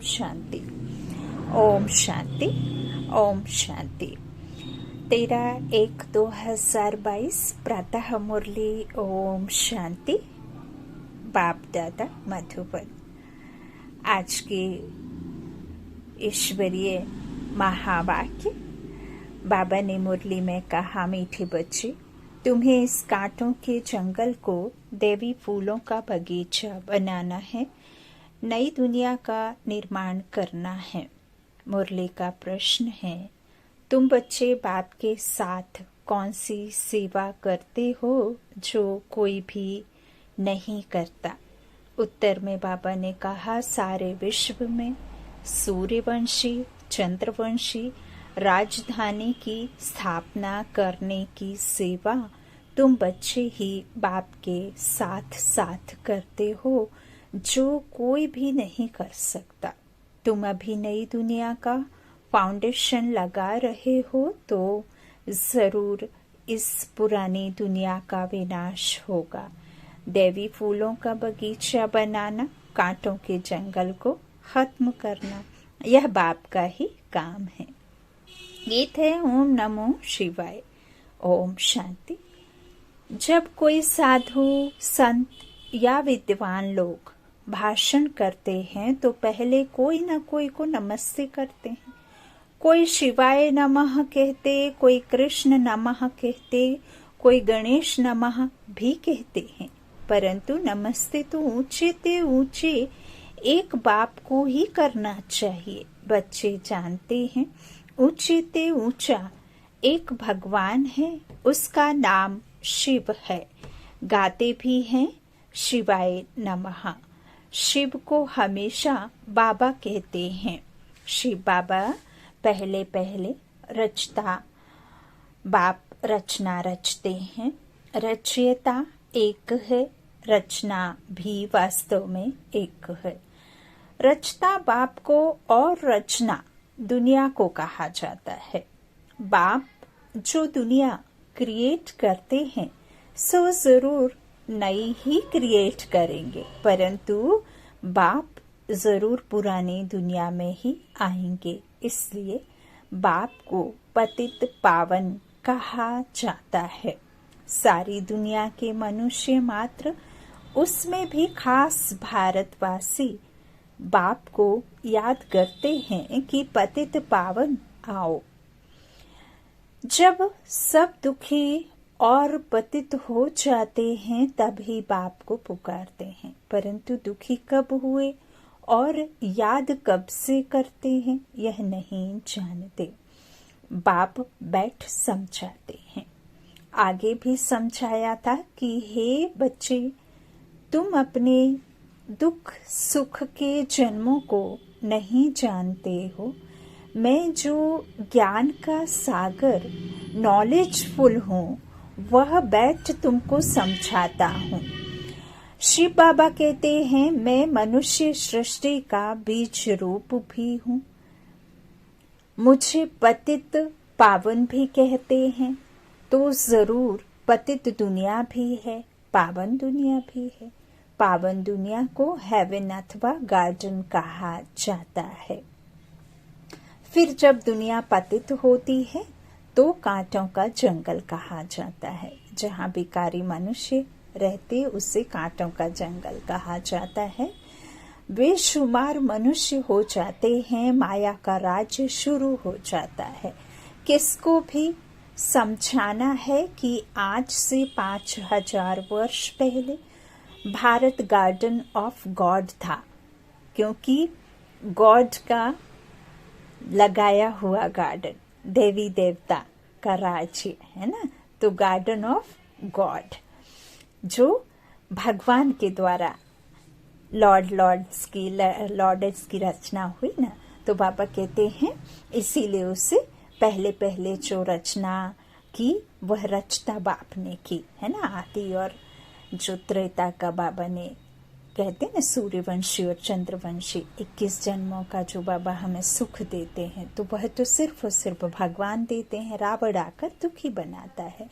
शांति। ओम शांति। ओम शांति। 13/1/2022 प्रातः मुरली। ओम शांति। बाप दादा मधुबन। आज के ईश्वरीय महावाक्य बाबा ने मुरली में कहा, मीठे बच्चे, तुम्हें इस कांटों के जंगल को देवी फूलों का बगीचा बनाना है, नई दुनिया का निर्माण करना है। मुरली का प्रश्न है, तुम बच्चे बाप के साथ कौन सी सेवा करते हो जो कोई भी नहीं करता? उत्तर में बाबा ने कहा, सारे विश्व में सूर्यवंशी चंद्रवंशी राजधानी की स्थापना करने की सेवा तुम बच्चे ही बाप के साथ साथ करते हो, जो कोई भी नहीं कर सकता। तुम अभी नई दुनिया का फाउंडेशन लगा रहे हो तो जरूर इस पुरानी दुनिया का विनाश होगा। देवी फूलों का बगीचा बनाना, कांटों के जंगल को खत्म करना, यह बाप का ही काम है। गीत है ओम नमो शिवाय। ओम शांति। जब कोई साधु संत या विद्वान लोग भाषण करते हैं तो पहले कोई न कोई को नमस्ते करते हैं। कोई शिवाय नमः कहते, कोई कृष्ण नमः कहते, कोई गणेश नमः भी कहते हैं, परंतु नमस्ते तो ऊंचे ते ऊंचे एक बाप को ही करना चाहिए। बच्चे जानते हैं ऊंचे ते ऊंचा एक भगवान है, उसका नाम शिव है। गाते भी हैं शिवाय नमः। शिव को हमेशा बाबा कहते हैं। शिव बाबा पहले पहले रचता, बाप रचना रचते हैं। रचयिता एक है, रचना भी वास्तव में एक है। रचता बाप को और रचना दुनिया को कहा जाता है। बाप जो दुनिया क्रिएट करते हैं सो जरूर नई ही क्रिएट करेंगे, परंतु बाप जरूर पुरानी दुनिया में ही आएंगे। इसलिए बाप को पतित पावन कहा जाता है। सारी दुनिया के मनुष्य मात्र, उसमें भी खास भारतवासी बाप को याद करते हैं कि पतित पावन आओ। जब सब दुखी और पतित हो जाते हैं तभी बाप को पुकारते हैं, परंतु दुखी कब हुए और याद कब से करते हैं यह नहीं जानते। बाप बैठ समझाते हैं। आगे भी समझाया था कि हे बच्चे, तुम अपने दुख सुख के जन्मों को नहीं जानते हो। मैं जो ज्ञान का सागर नॉलेजफुल हूँ वह बैठ तुमको समझाता हूँ। शिव बाबा कहते हैं, मैं मनुष्य सृष्टि का बीज रूप भी हूँ। मुझे पतित पावन भी कहते हैं, तो जरूर पतित दुनिया भी है, पावन दुनिया भी है। पावन दुनिया को हेवन अथवा गार्डन कहा जाता है। फिर जब दुनिया पतित होती है तो कांटों का जंगल कहा जाता है। जहाँ भिखारी मनुष्य रहते उसे कांटों का जंगल कहा जाता है। बेशुमार मनुष्य हो जाते हैं, माया का राज्य शुरू हो जाता है। किसको भी समझाना है कि आज से 5000 वर्ष पहले भारत गार्डन ऑफ गॉड था, क्योंकि गॉड का लगाया हुआ गार्डन, देवी देवता का राज्य है ना, तो गार्डन ऑफ गॉड जो भगवान के द्वारा लॉर्ड्स की रचना हुई ना, तो बाबा कहते हैं इसीलिए उसे पहले पहले जो रचना की वह रचता बाप ने की है ना। आदि और जो त्रेता का बाबा ने कहते हैं ना, सूर्यवंशी और चंद्रवंशी 21 जन्मों का जो बाबा हमें सुख देते हैं तो वह तो सिर्फ और सिर्फ भगवान देते हैं। रावण आकर दुखी बनाता है।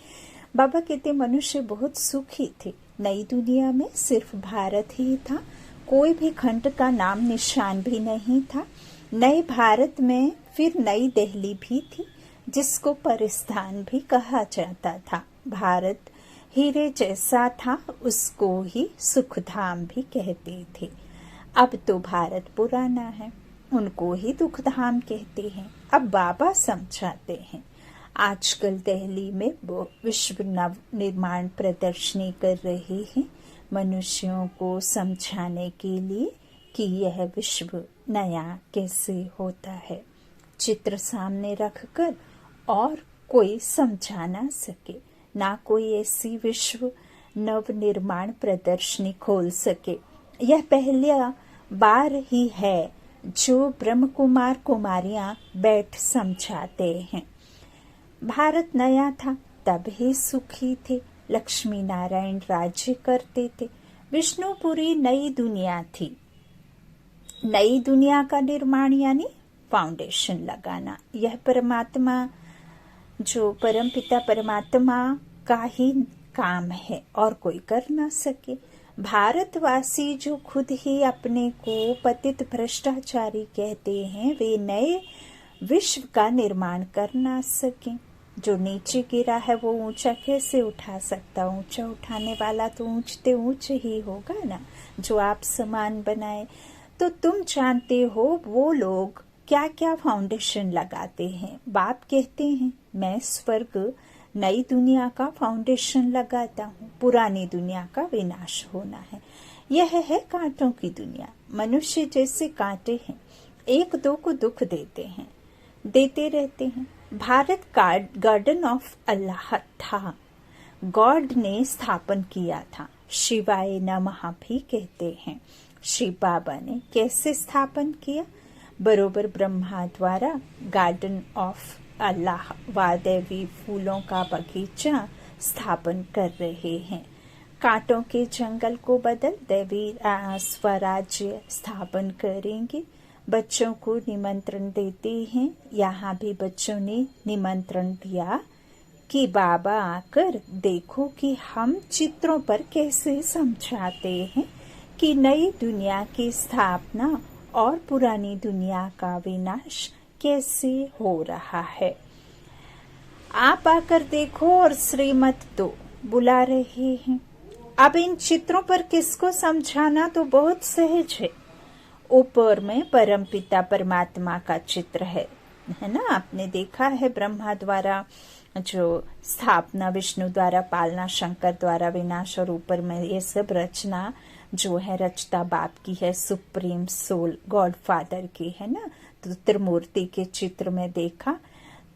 बाबा कहते मनुष्य बहुत सुखी थे। नई दुनिया में सिर्फ भारत ही था, कोई भी खंड का नाम निशान भी नहीं था। नए भारत में फिर नई दिल्ली भी थी, जिसको परिस्थान भी कहा जाता था। भारत हीरे जैसा था, उसको ही सुखधाम भी कहते थे। अब तो भारत पुराना है, उनको ही दुखधाम कहते हैं। अब बाबा समझाते हैं। आजकल दिल्ली में विश्व नव निर्माण प्रदर्शनी कर रही है, मनुष्यों को समझाने के लिए कि यह विश्व नया कैसे होता है। चित्र सामने रखकर और कोई समझा ना सके, ना कोई ऐसी विश्व नव निर्माण प्रदर्शनी खोल सके। यह पहला बार ही है जो ब्रह्म कुमार कुमारियां बैठ समझाते हैं। भारत नया था, तब ही सुखी थे। लक्ष्मी नारायण राज्य करते थे। विष्णुपुरी नई दुनिया थी। नई दुनिया का निर्माण यानी फाउंडेशन लगाना। यह परमात्मा, जो परमपिता परमात्मा का ही काम है और कोई कर ना सके। भारतवासी जो खुद ही अपने को पतित भ्रष्टाचारी कहते हैं, वे नए विश्व का निर्माण कर ना सके। जो नीचे गिरा है वो ऊंचा कैसे उठा सकता? ऊंचा उठाने वाला तो ऊंचते ऊंच ही होगा ना, जो आप समान बनाए। तो तुम जानते हो वो लोग क्या क्या फाउंडेशन लगाते हैं। बाप कहते हैं मैं स्वर्ग नई दुनिया का फाउंडेशन लगाता हूँ, पुरानी दुनिया का विनाश होना है। यह है कांटों की दुनिया। मनुष्य जैसे कांटे हैं, एक दो को दुख देते हैं, देते रहते हैं। भारत गार्डन ऑफ अल्लाह था, गॉड ने स्थापन किया था। शिवाय नमः भी कहते हैं। शिव बाबा ने कैसे स्थापन किया? बरोबर ब्रह्मा द्वारा गार्डन ऑफ अल्लाह वादेवी फूलों का बगीचा स्थापन कर रहे हैं। कांटों के जंगल को बदल देवी स्वराज्य स्थापन करेंगे। बच्चों को निमंत्रण देते हैं। यहाँ भी बच्चों ने निमंत्रण दिया कि बाबा आकर देखो कि हम चित्रों पर कैसे समझाते हैं कि नई दुनिया की स्थापना और पुरानी दुनिया का विनाश कैसे हो रहा है। आप आकर देखो और श्रीमत तो बुला रहे हैं। अब इन चित्रों पर किसको समझाना तो बहुत सहज है। ऊपर में परमपिता परमात्मा का चित्र है ना, आपने देखा है। ब्रह्मा द्वारा जो स्थापना, विष्णु द्वारा पालना, शंकर द्वारा विनाश, और ऊपर में ये सब रचना जो है रचता बाप की है, सुप्रीम सोल गॉड फादर की है ना। तो त्रिमूर्ति के चित्र में देखा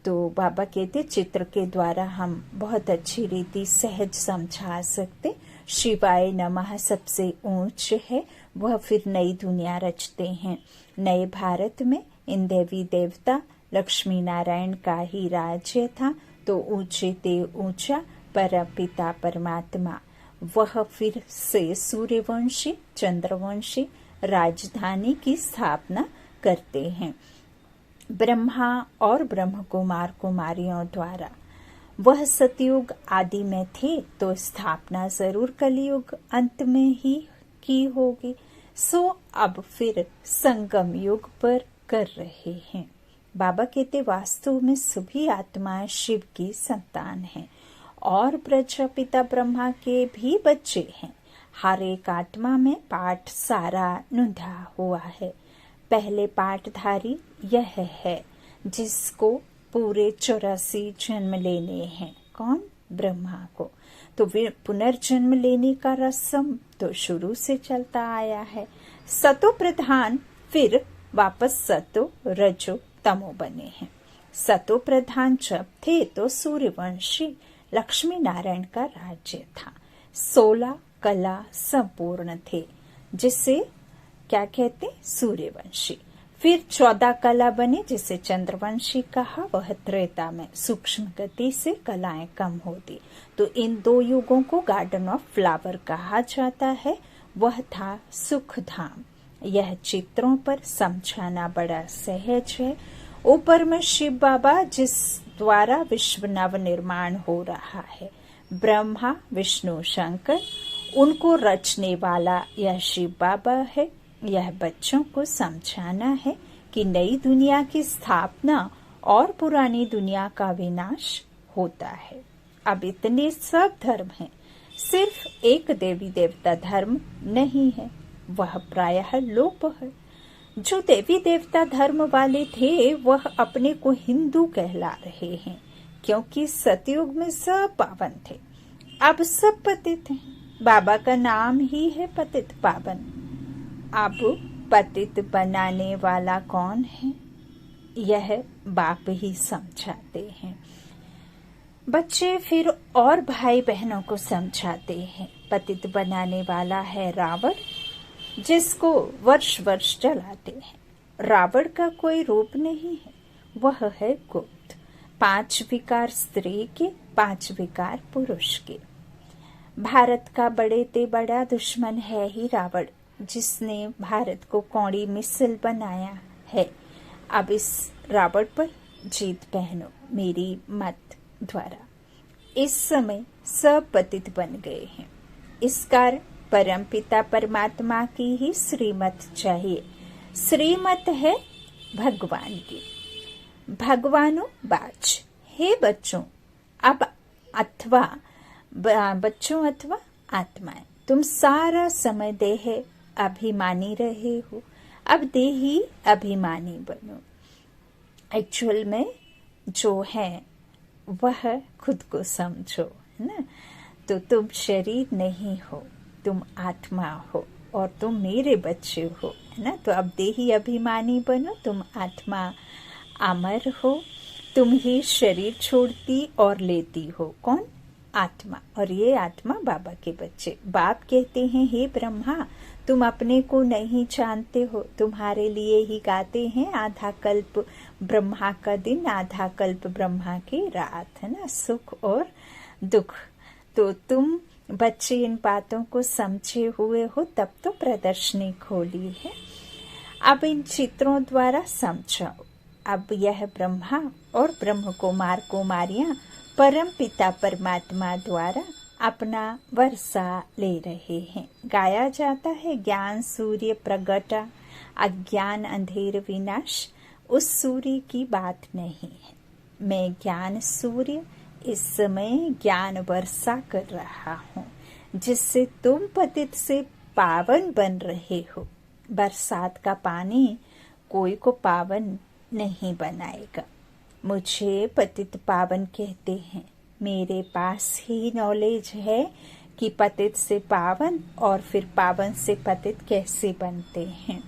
तो बाबा कहते चित्र के द्वारा हम बहुत अच्छी रीति सहज समझा सकते। शिवाय नमः सबसे ऊंच है, वह फिर नई दुनिया रचते हैं। नए भारत में इन देवी देवता लक्ष्मी नारायण का ही राज्य था। तो ऊंचे ते ऊंचा परमपिता परमात्मा, वह फिर से सूर्यवंशी चंद्रवंशी राजधानी की स्थापना करते हैं। ब्रह्मा और ब्रह्म कुमार कुमारियों द्वारा वह सतयुग आदि में थे, तो स्थापना जरूर कलयुग अंत में ही की होगी। सो अब फिर संगम युग पर कर रहे हैं। बाबा कहते वास्तव में सभी आत्माएं शिव की संतान हैं और प्रजापिता ब्रह्मा के भी बच्चे हैं। हर एक आत्मा में पाठ सारा नुंधा हुआ है। पहले पाठधारी यह है जिसको पूरे 84 जन्म लेने हैं। कौन? ब्रह्मा को। तो पुनर्जन्म लेने का रस्म तो शुरू से चलता आया है। सतो प्रधान फिर वापस सतो रजो तमो बने हैं। सतो प्रधान जब थे तो सूर्यवंशी लक्ष्मी नारायण का राज्य था। 16 कला संपूर्ण थे, जिसे क्या कहते? सूर्यवंशी। फिर 14 कला बने, जिसे चंद्रवंशी कहा। वह त्रेता में सूक्ष्म गति से कलाएं कम होती। तो इन दो युगों को गार्डन ऑफ फ्लावर कहा जाता है। वह था सुखधाम। यह चित्रों पर समझाना बड़ा सहज है। ऊपर में शिव बाबा जिस द्वारा विश्व नव निर्माण हो रहा है, ब्रह्मा विष्णु शंकर, उनको रचने वाला यह शिव बाबा है। यह बच्चों को समझाना है कि नई दुनिया की स्थापना और पुरानी दुनिया का विनाश होता है। अब इतने सब धर्म हैं, सिर्फ एक देवी देवता धर्म नहीं है, वह प्रायः लोप है। जो देवी देवता धर्म वाले थे वह अपने को हिंदू कहला रहे हैं, क्योंकि सतयुग में सब पावन थे। अब सब पतित हैं। बाबा का नाम ही है पतित पावन। अब पतित बनाने वाला कौन है, यह बाप ही समझाते हैं। बच्चे फिर और भाई बहनों को समझाते हैं। पतित बनाने वाला है रावण, जिसको वर्ष वर्ष जलाते हैं। रावण का कोई रूप नहीं है, वह है गुप्त। 5 विकार स्त्री के, 5 विकार पुरुष के। भारत का बड़े ते बड़ा दुश्मन है ही रावण, जिसने भारत को कौड़ी मिसल बनाया है। अब इस रावण पर जीत पहनो मेरी मत द्वारा। इस समय सब पतित बन गए हैं। इस कारण परम पिता परमात्मा की ही श्रीमत चाहिए। श्रीमत है भगवान की। भगवानो बाज, हे बच्चों अब अथवा बच्चों अथवा आत्माएं, तुम सारा समय देह अभिमानी रहे हो, अब देही अभिमानी बनो। एक्चुअल में जो है वह खुद को समझो, है ना। तो तुम शरीर नहीं हो, तुम आत्मा हो और तुम मेरे बच्चे हो, है ना। तो अब देही अभिमानी बनो, तुम आत्मा अमर हो। तुम ही शरीर छोड़ती और लेती हो, कौन? आत्मा। और ये आत्मा बाबा के बच्चे। बाप कहते हैं हे ब्रह्मा, तुम अपने को नहीं जानते हो, तुम्हारे लिए ही गाते हैं आधा कल्प ब्रह्मा का दिन, आधा कल्प ब्रह्मा की रात, है ना। सुख और दुख। तो तुम बच्चे इन बातों को समझे हुए हो, तब तो प्रदर्शनी खोली है। अब इन चित्रों द्वारा समझाओ। अब यह ब्रह्मा और ब्रह्म कुमार कुमारियां परम पिता परमात्मा द्वारा अपना वर्षा ले रहे हैं। गाया जाता है ज्ञान सूर्य प्रगटा, अज्ञान अंधेर विनाश। उस सूर्य की बात नहीं है। मैं ज्ञान सूर्य इस समय ज्ञान वर्षा कर रहा हूँ, जिससे तुम पतित से पावन बन रहे हो। बरसात का पानी कोई को पावन नहीं बनाएगा। मुझे पतित पावन कहते हैं। मेरे पास ही नॉलेज है कि पतित से पावन और फिर पावन से पतित कैसे बनते हैं।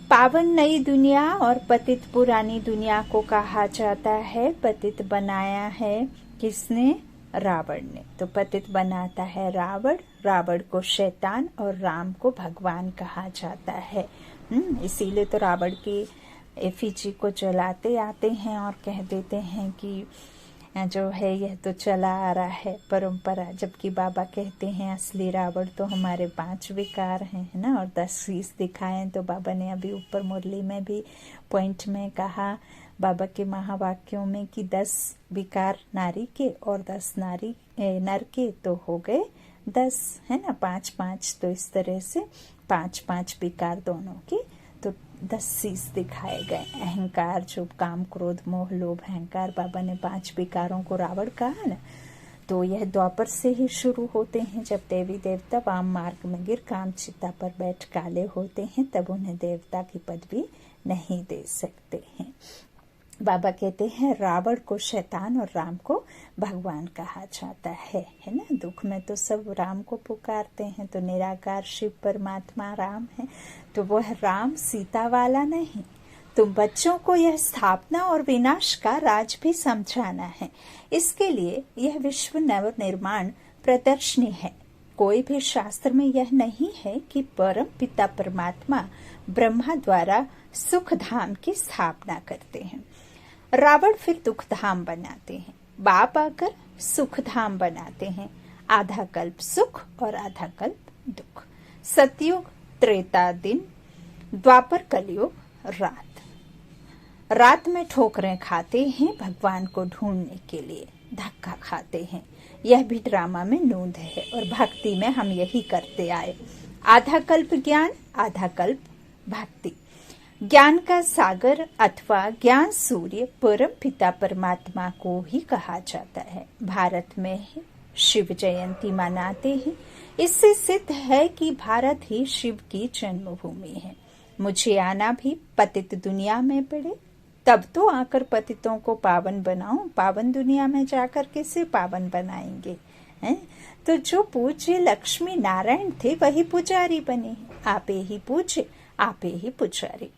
पावन नई दुनिया और पतित पुरानी दुनिया को कहा जाता है। पतित बनाया है किसने? रावण ने। तो पतित बनाता है रावण, रावण को शैतान और राम को भगवान कहा जाता है। इसीलिए तो रावण की एफिजी को जलाते आते हैं और कह देते हैं कि जो है यह तो चला आ रहा है परंपरा, जबकि बाबा कहते हैं असली रावण तो हमारे 5 विकार हैं, है ना। और 10 शीश दिखाएं। तो बाबा ने अभी ऊपर मुरली में भी पॉइंट में कहा, बाबा के महावाक्यों में, कि 10 विकार नारी के और 10 नर के, तो हो गए 10, है ना। 5-5, तो इस तरह से 5-5 विकार दोनों के, तो 10 शीश दिखाए गए। अहंकार, जो काम क्रोध मोह लोभ अहंकार, बाबा ने 5 विकारों को रावण कहा ना। तो यह द्वापर से ही शुरू होते हैं। जब देवी देवता वाम मार्ग में गिर काम चिता पर बैठ काले होते हैं, तब उन्हें देवता की पदवी नहीं दे सकते हैं। बाबा कहते हैं रावण को शैतान और राम को भगवान कहा जाता है ना। दुख में तो सब राम को पुकारते हैं, तो निराकार शिव परमात्मा राम है। तो वह राम सीता वाला नहीं। तुम बच्चों को यह स्थापना और विनाश का राज भी समझाना है। इसके लिए यह विश्व नव निर्माण प्रदर्शनी है। कोई भी शास्त्र में यह नहीं है कि परम पिता परमात्मा ब्रह्मा द्वारा सुख धाम की स्थापना करते हैं। रावण फिर दुख धाम बनाते हैं, बाप आकर सुख धाम बनाते हैं। आधा कल्प सुख और आधा कल्प दुख। सतयुग त्रेता दिन, द्वापर कलयुग रात। रात में ठोकरें खाते हैं भगवान को ढूंढने के लिए। धक्का खाते हैं। यह भी ड्रामा में नोंद है और भक्ति में हम यही करते आए। आधा कल्प ज्ञान, आधा कल्प भक्ति। ज्ञान का सागर अथवा ज्ञान सूर्य परम पिता परमात्मा को ही कहा जाता है। भारत में शिव जयंती मनाते हैं। इससे सिद्ध है कि भारत ही शिव की जन्मभूमि है। मुझे आना भी पतित दुनिया में पड़े, तब तो आकर पतितों को पावन बनाऊं। पावन दुनिया में जाकर किसे पावन बनाएंगे हैं? तो जो पूज्य लक्ष्मी नारायण थे वही पुजारी बने। आपे ही पूज्य, आपे ही पुजारी।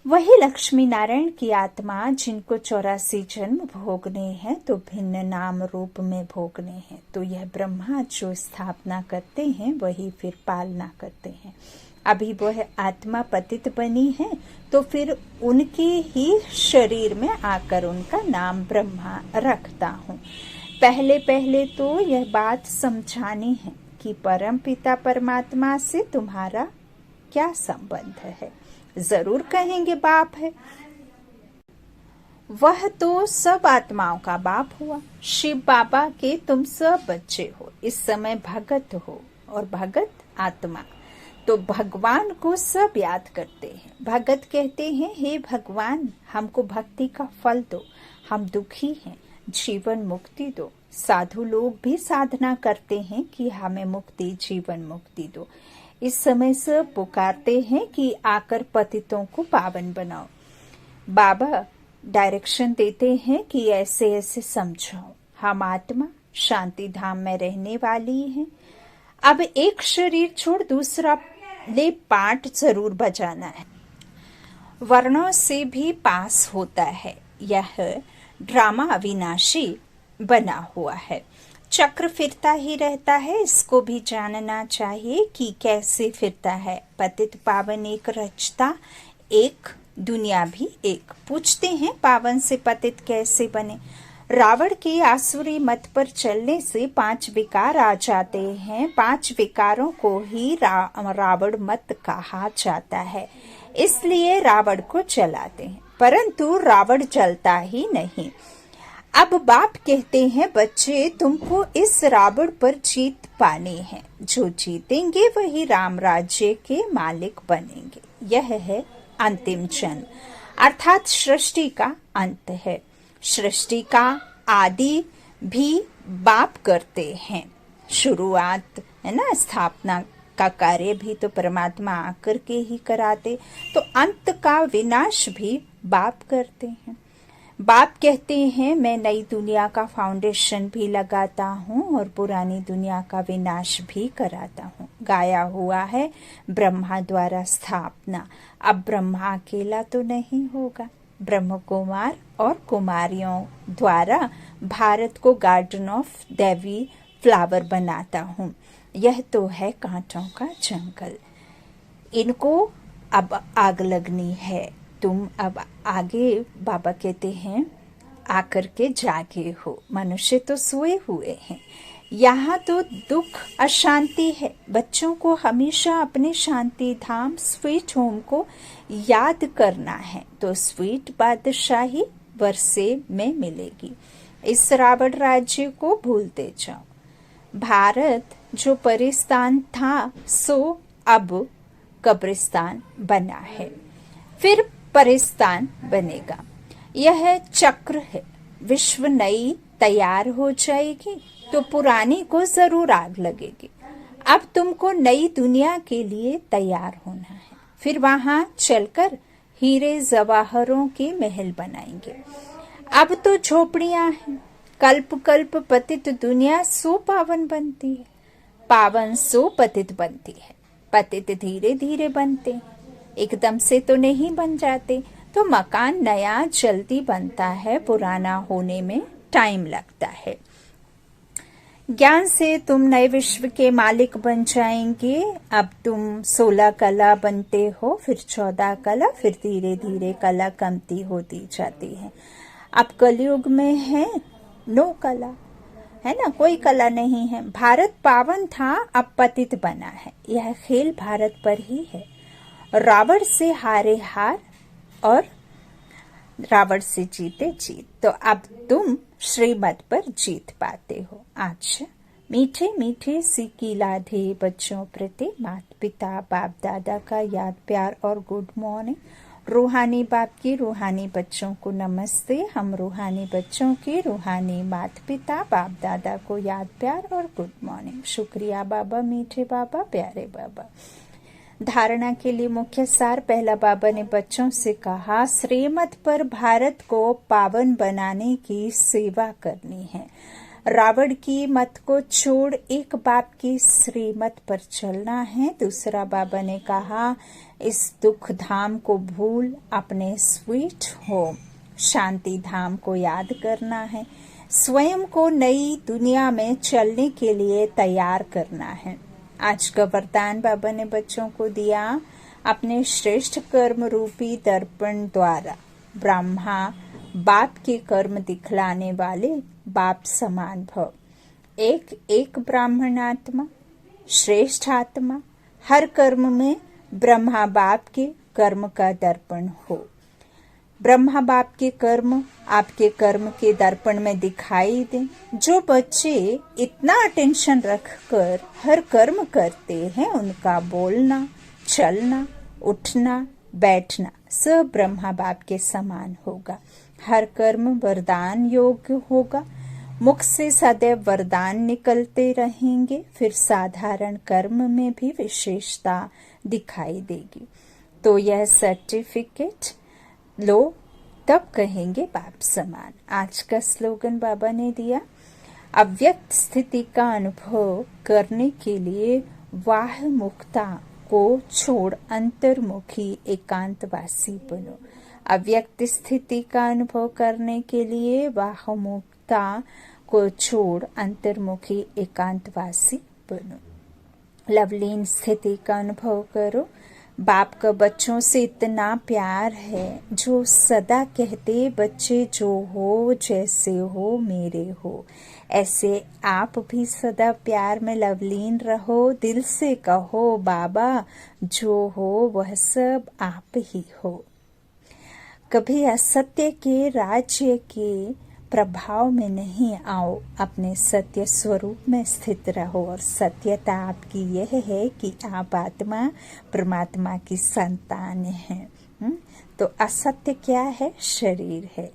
वही लक्ष्मी नारायण की आत्मा जिनको 84 जन्म भोगने हैं तो भिन्न नाम रूप में भोगने हैं। तो यह ब्रह्मा जो स्थापना करते हैं वही फिर पालना करते हैं। अभी वह आत्मा पतित बनी है तो फिर उनके ही शरीर में आकर उनका नाम ब्रह्मा रखता हूँ। पहले पहले तो यह बात समझानी है कि परम पिता परमात्मा से तुम्हारा क्या संबंध है। जरूर कहेंगे बाप है। वह तो सब आत्माओं का बाप हुआ। शिव बाबा के तुम सब बच्चे हो, इस समय भगत हो और भगत आत्मा। तो भगवान को सब याद करते हैं। भगत कहते हैं, हे भगवान हमको भक्ति का फल दो, हम दुखी हैं, जीवन मुक्ति दो। साधु लोग भी साधना करते हैं कि हमें मुक्ति, जीवन मुक्ति दो। इस समय सब पुकारते हैं कि आकर पतितों को पावन बनाओ। बाबा डायरेक्शन देते हैं कि ऐसे ऐसे समझाओ। हम आत्मा शांति धाम में रहने वाली हैं। अब एक शरीर छोड़ दूसरा ले पाठ जरूर बजाना है। वर्णों से भी पास होता है। यह ड्रामा अविनाशी बना हुआ है। चक्र फिरता ही रहता है। इसको भी जानना चाहिए कि कैसे फिरता है। पतित पावन एक रचता, एक दुनिया भी एक। पूछते हैं पावन से पतित कैसे बने। रावण के आसुरी मत पर चलने से 5 विकार आ जाते हैं। 5 विकारों को ही रावण मत कहा जाता है, इसलिए रावण को जलाते हैं। परंतु रावण जलता ही नहीं। अब बाप कहते हैं, बच्चे तुमको इस रावण पर जीत पानी है। जो जीतेंगे वही राम राज्य के मालिक बनेंगे। यह है अंतिम जन्म, अर्थात सृष्टि का अंत है। सृष्टि का आदि भी बाप करते हैं। शुरुआत है ना, स्थापना का कार्य भी तो परमात्मा आकर के ही कराते। तो अंत का विनाश भी बाप करते हैं। बाप कहते हैं, मैं नई दुनिया का फाउंडेशन भी लगाता हूँ और पुरानी दुनिया का विनाश भी कराता हूँ। गाया हुआ है ब्रह्मा द्वारा स्थापना। अब ब्रह्मा अकेला तो नहीं होगा। ब्रह्म कुमार और कुमारियों द्वारा भारत को गार्डन ऑफ देवी फ्लावर बनाता हूँ। यह तो है कांटों का जंगल। इनको अब आग लगनी है। तुम अब आगे, बाबा कहते हैं, आकर के जागे हो। मनुष्य तो सोए हुए हैं। यहाँ तो दुख अशांति है। बच्चों को हमेशा अपने शांति धाम स्वीट होम को याद करना है। तो स्वीट बादशाही वर्षे में मिलेगी। इस रावण राज्य को भूलते जाओ। भारत जो परिस्तान था सो अब कब्रिस्तान बना है, फिर परिस्तान बनेगा। यह चक्र है। विश्व नई तैयार हो जाएगी तो पुरानी को जरूर आग लगेगी। अब तुमको नई दुनिया के लिए तैयार होना है। फिर वहां चलकर हीरे जवाहरों के महल बनाएंगे। अब तो झोपड़ियां हैं। कल्प कल्प पतित दुनिया सो पावन बनती है, पावन सो पतित बनती है। पतित धीरे धीरे बनते हैं, एकदम से तो नहीं बन जाते। तो मकान नया जल्दी बनता है, पुराना होने में टाइम लगता है। ज्ञान से तुम नए विश्व के मालिक बन जाएंगे। अब तुम 16 कला बनते हो, फिर 14 कला, फिर धीरे धीरे कला कमती होती जाती है। अब कलयुग में है 9 कला, है ना, कोई कला नहीं है। भारत पावन था, अब पतित बना है। यह खेल भारत पर ही है। रावण से हारे हार और रावण से जीते जीत। तो अब तुम श्रीमत पर जीत पाते हो। अच्छा, मीठे मीठे सिक्की लाधे बच्चों प्रति माता पिता बाप दादा का याद प्यार और गुड मॉर्निंग। रूहानी बाप की रूहानी बच्चों को नमस्ते। हम रूहानी बच्चों के रूहानी माता पिता बाप दादा को याद प्यार और गुड मॉर्निंग। शुक्रिया बाबा, मीठे बाबा, प्यारे बाबा। धारणा के लिए मुख्य सार। पहला, बाबा ने बच्चों से कहा, श्रीमत पर भारत को पावन बनाने की सेवा करनी है। रावण की मत को छोड़ एक बाप की श्रीमत पर चलना है। दूसरा, बाबा ने कहा, इस दुख धाम को भूल अपने स्वीट होम शांति धाम को याद करना है। स्वयं को नई दुनिया में चलने के लिए तैयार करना है। आज का वरदान बाबा ने बच्चों को दिया, अपने श्रेष्ठ कर्म रूपी दर्पण द्वारा ब्रह्मा बाप के कर्म दिखलाने वाले बाप समान भव। एक एक ब्राह्मण आत्मा, श्रेष्ठ आत्मा, हर कर्म में ब्रह्मा बाप के कर्म का दर्पण हो। ब्रह्मा बाप के कर्म आपके कर्म के दर्पण में दिखाई दें। जो बच्चे इतना अटेंशन रखकर हर कर्म करते हैं, उनका बोलना, चलना, उठना, बैठना सब ब्रह्मा बाप के समान होगा। हर कर्म वरदान योग्य होगा। मुख से सदैव वरदान निकलते रहेंगे। फिर साधारण कर्म में भी विशेषता दिखाई देगी। तो यह सर्टिफिकेट लो, तब कहेंगे बाप समान। आज का स्लोगन बाबा ने दिया, अव्यक्त स्थिति का अनुभव करने के लिए वाह मुक्ता को छोड़ अंतर्मुखी एकांतवासी बनो। अव्यक्त स्थिति का अनुभव करने के लिए वाह मुक्ता को छोड़ अंतर्मुखी एकांतवासी बनो। लवलीन स्थिति का अनुभव करो। बाप का बच्चों से इतना प्यार है, जो सदा कहते, बच्चे जो हो जैसे हो मेरे हो। ऐसे आप भी सदा प्यार में लवलीन रहो। दिल से कहो, बाबा जो हो वह सब आप ही हो। कभी असत्य के राज्य के प्रभाव में नहीं आओ, अपने सत्य स्वरूप में स्थित रहो। और सत्यता आपकी यह है कि आप आत्मा परमात्मा की संतान हैं। तो असत्य क्या है? शरीर है।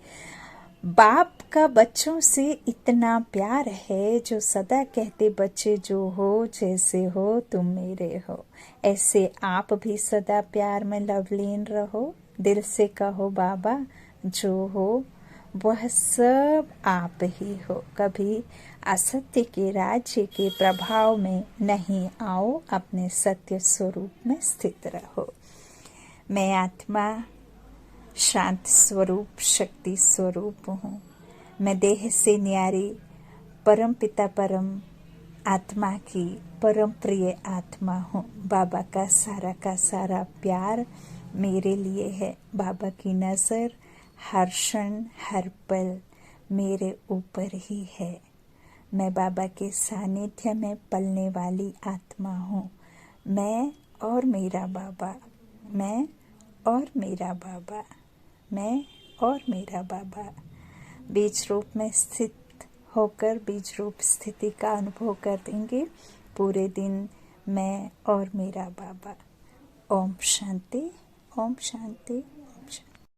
बाप का बच्चों से इतना प्यार है, जो सदा कहते, बच्चे जो हो जैसे हो तुम मेरे हो। ऐसे आप भी सदा प्यार में लवलीन रहो। दिल से कहो, बाबा जो हो वह सब आप ही हो। कभी असत्य के राज्य के प्रभाव में नहीं आओ, अपने सत्य स्वरूप में स्थित रहो। मैं आत्मा शांत स्वरूप शक्ति स्वरूप हूँ। मैं देह से न्यारी परम पिता परम आत्मा की परम प्रिय आत्मा हूँ। बाबा का सारा प्यार मेरे लिए है। बाबा की नज़र हर क्षण हर पल मेरे ऊपर ही है। मैं बाबा के सानिध्य में पलने वाली आत्मा हूँ। मैं और मेरा बाबा, मैं और मेरा बाबा, मैं और मेरा बाबा। बीज रूप में स्थित होकर बीज रूप स्थिति का अनुभव करेंगे पूरे दिन। मैं और मेरा बाबा। ओम शांति, ओम शांति।